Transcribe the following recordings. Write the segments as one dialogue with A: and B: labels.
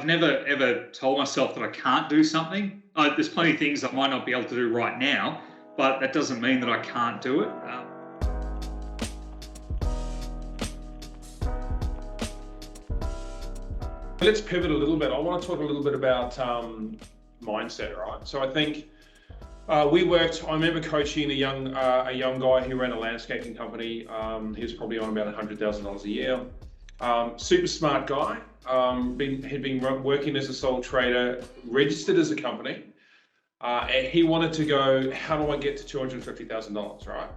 A: never ever told myself that I can't do something. There's plenty of things I might not be able to do right now, but that doesn't mean that I can't do it.
B: Let's pivot a little bit. I want to talk a little bit about mindset, right? So I think I remember coaching a young guy who ran a landscaping company. He was probably on about $100,000 a year. Super smart guy. Had been working as a sole trader, registered as a company, and he wanted to go, how do I get to $250,000, right?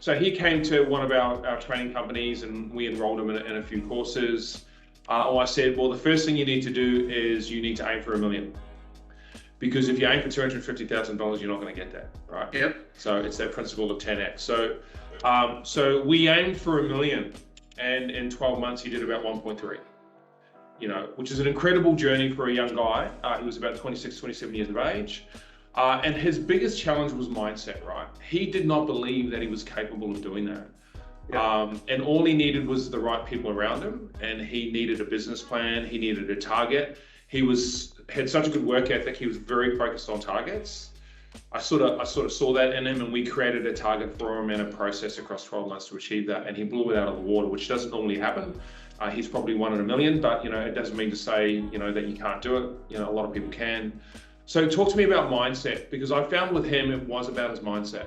B: So he came to one of our training companies and we enrolled him in a few courses. I said, well, the first thing you need to do is you need to aim for $1 million. Because if you aim for $250,000, you're not going to get that, right?
A: Yep.
B: So it's that principle of 10x. So we aimed for $1 million, and in 12 months he did about 1.3. Which is an incredible journey for a young guy. He was about 26, 27 years of age. And his biggest challenge was mindset, right? He did not believe that he was capable of doing that. Yeah. And all he needed was the right people around him, and he needed a business plan, he needed a target. He had such a good work ethic, he was very focused on targets. I sort of saw that in him, and we created a target for him and a process across 12 months to achieve that, and he blew it out of the water, which doesn't normally happen. He's probably 1 in a million, but it doesn't mean to say that you can't do it. A lot of people can. So talk to me about mindset, because I found with him it was about his mindset.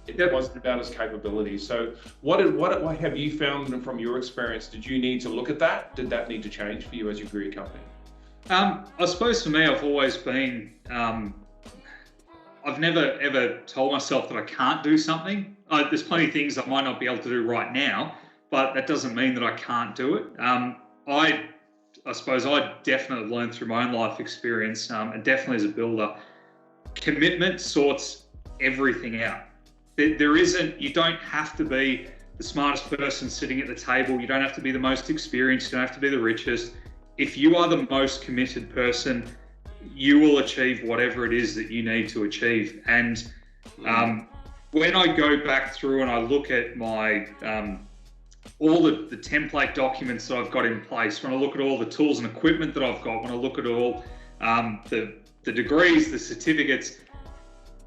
B: It wasn't about his capabilities. So what have you found from your experience? Did you need to look at that? Did that need to change for you as you grew your company?
A: I suppose for me, I've always been, I've never ever told myself that I can't do something. There's plenty of things I might not be able to do right now, but that doesn't mean that I can't do it. I suppose I definitely learned through my own life experience, and definitely as a builder, commitment sorts everything out. You don't have to be the smartest person sitting at the table. You don't have to be the most experienced. You don't have to be the richest. If you are the most committed person, you will achieve whatever it is that you need to achieve. And when I go back through and I look at my all the template documents that I've got in place, when I look at all the tools and equipment that I've got, when I look at all the degrees, the certificates,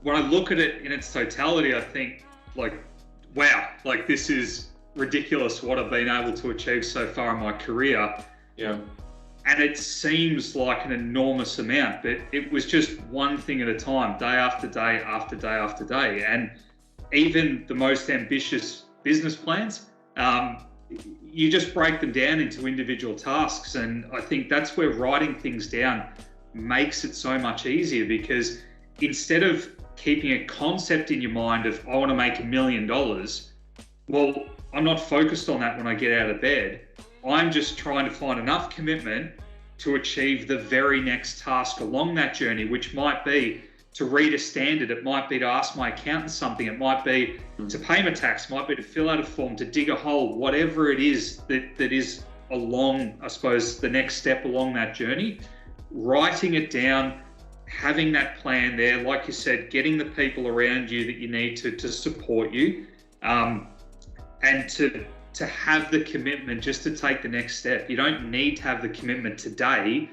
A: when I look at it in its totality, I think, wow, this is ridiculous what I've been able to achieve so far in my career.
B: Yeah.
A: And it seems like an enormous amount, but it was just one thing at a time, day after day after day after day. And even the most ambitious business plans, you just break them down into individual tasks. And I think that's where writing things down makes it so much easier, because instead of keeping a concept in your mind of, I want to make $1 million, well, I'm not focused on that when I get out of bed. I'm just trying to find enough commitment to achieve the very next task along that journey, which might be to read a standard, it might be to ask my accountant something, it might be to pay my tax, it might be to fill out a form, to dig a hole, whatever it is that is along, I suppose, the next step along that journey. Writing it down, having that plan there, like you said, getting the people around you that you need to support you, and to have the commitment just to take the next step. You don't need to have the commitment today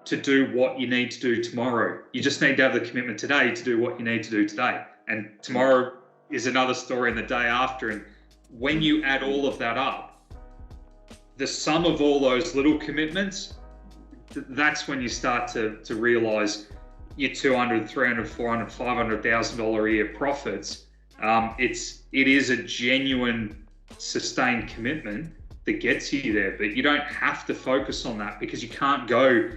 A: to do what you need to do tomorrow. You just need to have the commitment today to do what you need to do today. And tomorrow is another story, and the day after. And when you add all of that up, the sum of all those little commitments, that's when you start to realize your $200,000, $300,000, $400,000, $500,000 a year profits. It is a genuine, sustained commitment that gets you there, but you don't have to focus on that, because you can't go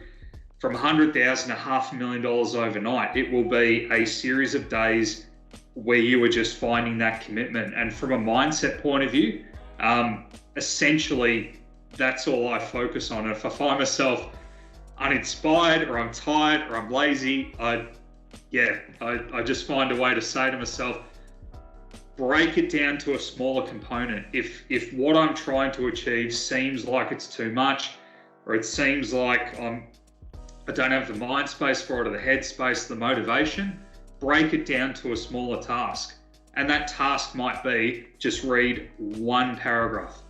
A: from $100,000 to $500,000 overnight. It will be a series of days where you are just finding that commitment. And from a mindset point of view, essentially that's all I focus on. And if I find myself uninspired, or I'm tired, or I'm lazy, I just find a way to say to myself, break it down to a smaller component. If what I'm trying to achieve seems like it's too much, or it seems like I don't have the mind space for it, or the head space, the motivation, break it down to a smaller task. And that task might be just read one paragraph.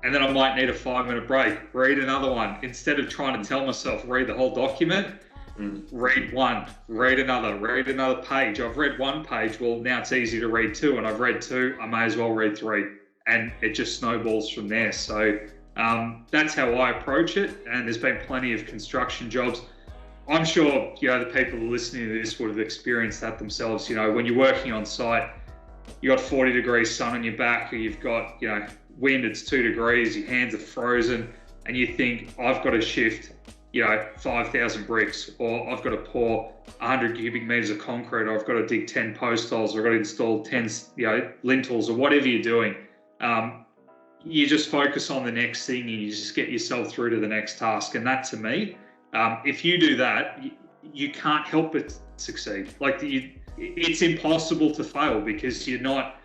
A: and then I might need a 5-minute break, read another one. Instead of trying to tell myself, read the whole document, read one, read another page. I've read one page, well, now it's easy to read two, and I've read two, I may as well read three. And it just snowballs from there. So that's how I approach it. And there's been plenty of construction jobs. I'm sure, the people listening to this would have experienced that themselves. When you're working on site, you got 40 degrees sun on your back, or you've got, wind, it's 2 degrees, your hands are frozen, and you think, I've got to shift, 5,000 bricks, or I've got to pour 100 cubic meters of concrete, or I've got to dig 10 post holes, or I've got to install 10, lintels, or whatever you're doing. You just focus on the next thing, and you just get yourself through to the next task. And that, to me, if you do that, you can't help but succeed. It's impossible to fail, because you're not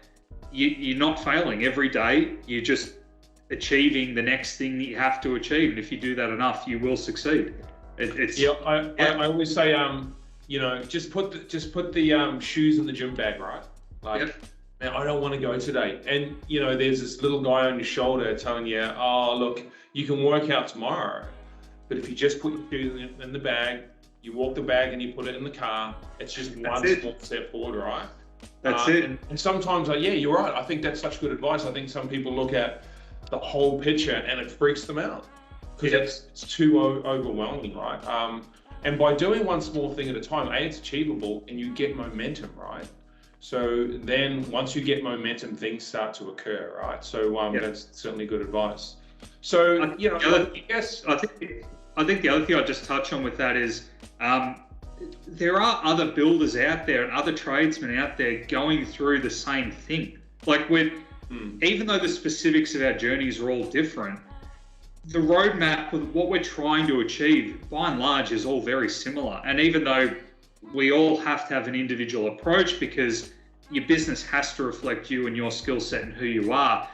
A: failing every day. You're just achieving the next thing that you have to achieve, and if you do that enough, you will succeed.
B: I always say, just put the shoes in the gym bag, right? Now, I don't want to go today, and there's this little guy on your shoulder telling you, oh, look, you can work out tomorrow, but if you just put your shoes in the bag, you walk the bag and you put it in the car, it's just one small step forward, right?
A: That's it.
B: And sometimes, you're right. I think that's such good advice. I think some people look at the whole picture and it freaks them out because it's too overwhelming, right? And by doing one small thing at a time, it's achievable, and you get momentum, right? So then once you get momentum, things start to occur, right? So that's certainly good advice. So,
A: I think the other thing I'd just touch on with that is there are other builders out there and other tradesmen out there going through the same thing. Even though the specifics of our journeys are all different, the roadmap of what we're trying to achieve, by and large, is all very similar. And even though we all have to have an individual approach, because your business has to reflect you and your skill set and who you are,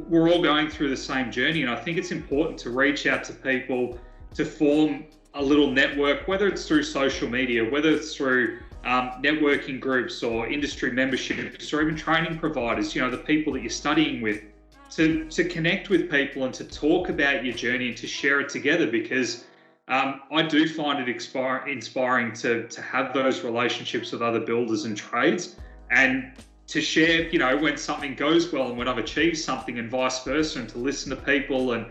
A: we're all going through the same journey. And I think it's important to reach out to people, to form a little network, whether it's through social media, whether it's through networking groups or industry memberships, or even training providers, the people that you're studying with, to connect with people and to talk about your journey and to share it together. Because I do find it inspiring to have those relationships with other builders and trades, and to share, when something goes well and when I've achieved something, and vice versa, and to listen to people, and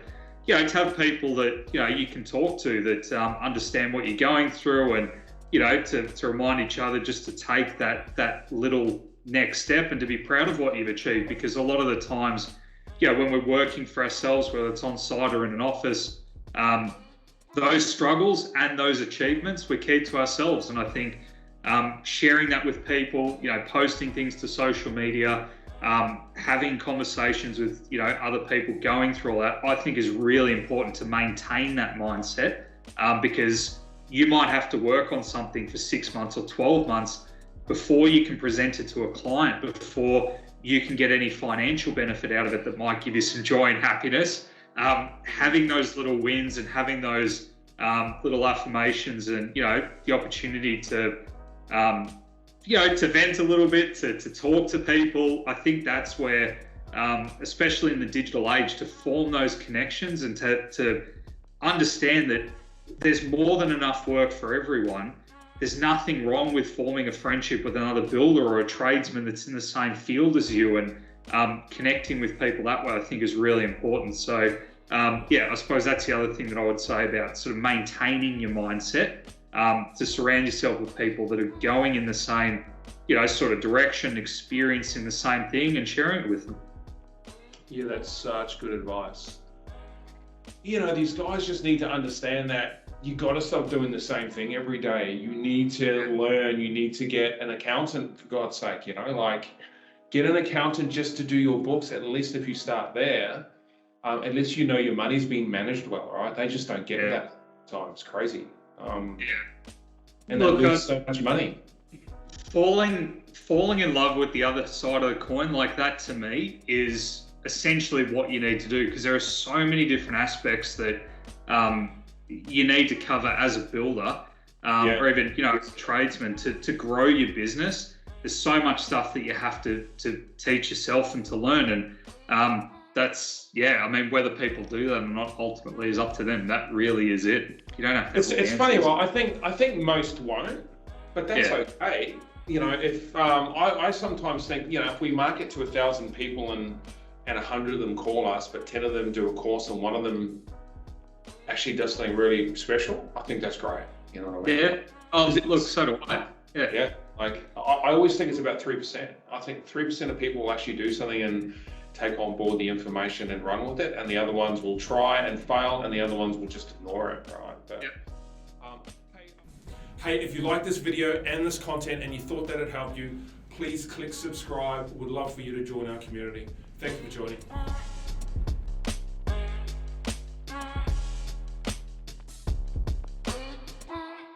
A: to have people that you can talk to that understand what you're going through, and to remind each other just to take that little next step and to be proud of what you've achieved. Because a lot of the times, when we're working for ourselves, whether it's on site or in an office, those struggles and those achievements we keep to ourselves. And I think sharing that with people, posting things to social media, having conversations with other people going through all that, I think is really important to maintain that mindset, because you might have to work on something for 6 months or 12 months before you can present it to a client, before you can get any financial benefit out of it that might give you some joy and happiness. Having those little wins and having those little affirmations, and the opportunity to to vent a little bit, to talk to people, I think that's where, especially in the digital age, to form those connections and to understand that there's more than enough work for everyone. There's nothing wrong with forming a friendship with another builder or a tradesman that's in the same field as you, and connecting with people that way, I think, is really important. So I suppose that's the other thing that I would say about sort of maintaining your mindset, to surround yourself with people that are going in the same, sort of direction, experiencing the same thing, and sharing it with them.
B: Yeah, that's such good advice. These guys just need to understand that you got to stop doing the same thing every day. You need to learn. You need to get an accountant, for God's sake. Get an accountant just to do your books. At least if you start there, at least your money's being managed well, right? They just don't get that time. It's crazy. And they lose so much money.
A: Falling in love with the other side of the coin like that, to me, is essentially what you need to do, because there are so many different aspects that you need to cover as a builder, or even as a tradesman, to grow your business. There's so much stuff that you have to teach yourself and to learn, and that's, yeah, I mean, whether people do that or not ultimately is up to them. That really is it. You don't have to.
B: It's funny. Well, I think most won't, but that's okay. You know, if I sometimes think, you know, if we market to 1,000 people and 100 of them call us, but 10 of them do a course and one of them actually does something really special, I think that's great. You know what I mean?
A: Yeah. Oh, look, so do I. Yeah.
B: Yeah. Like I always think it's about 3%. I think 3% of people will actually do something and take on board the information and run with it, and the other ones will try and fail, and the other ones will just ignore it, right? But, hey, if you like this video and this content and you thought that it helped you, please click subscribe. We'd love for you to join our community. Thank you for joining.